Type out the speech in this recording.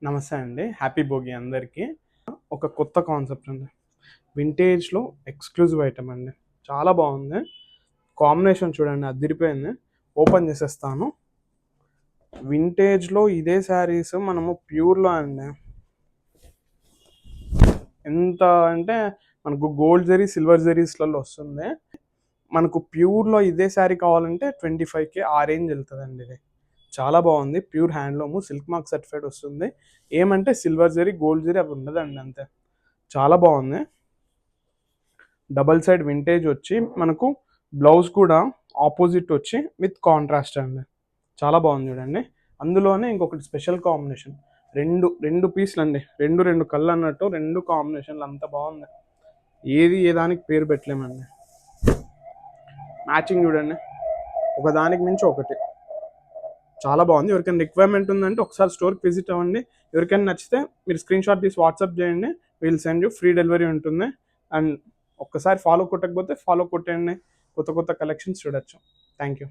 నమస్తే అండి. హ్యాపీ భోగి అందరికీ. ఒక కొత్త కాన్సెప్ట్ అండి. వింటేజ్‌లో ఎక్స్‌క్లూజివ్ ఐటెమ్ అండి. చాలా బాగుంది. కాంబినేషన్ చూడండి అదిరిపోయింది. ఓపెన్ చేసేస్తాను. వింటేజ్‌లో ఇదే శారీస్ మనము ప్యూర్‌లో అండి. ఎంత అంటే మనకు గోల్డ్ జరీ, సిల్వర్ జరీస్‌లలో వస్తుంది. మనకు ప్యూర్‌లో ఇదే శారీ కావాలంటే 25,000 ఆ రేంజ్ వెళ్తదండి ఇది. చాలా బాగుంది. Pure handloom silk mark certified వస్తుంది. ఏమంటే సిల్వర్ జరీ, గోల్డ్ జరీ అవి ఉండదండి అంతే. చాలా బాగుంది. డబల్ సైడ్ వింటేజ్ వచ్చి మనకు బ్లౌజ్ కూడా ఆపోజిట్ వచ్చి విత్ కాంట్రాస్ట్ అండి. చాలా బాగుంది చూడండి. అందులోనే ఇంకొకటి స్పెషల్ కాంబినేషన్. రెండు రెండు పీసులు అండి. రెండు రెండు కళ్ళు అన్నట్టు రెండు కాంబినేషన్లు అంత బాగుంది. ఏది ఏ దానికి పేరు పెట్టలేమండి. మ్యాచింగ్ చూడండి, ఒకదానికి మించి ఒకటి. చాలా బాగుంది. ఎవరికైనా రిక్వైర్మెంట్ ఉందంటే ఒకసారి స్టోర్కి విజిట్ అవ్వండి. ఎవరికైనా నచ్చితే మీరు స్క్రీన్ షాట్ తీసి వాట్సాప్ చేయండి. Will send you. Free delivery ఉంటుంది. అండ్ ఒక్కసారి ఫాలో కొట్టకపోతే ఫాలో కొట్టండి. కొత్త కొత్త కలెక్షన్స్ చూడొచ్చు. Thank you.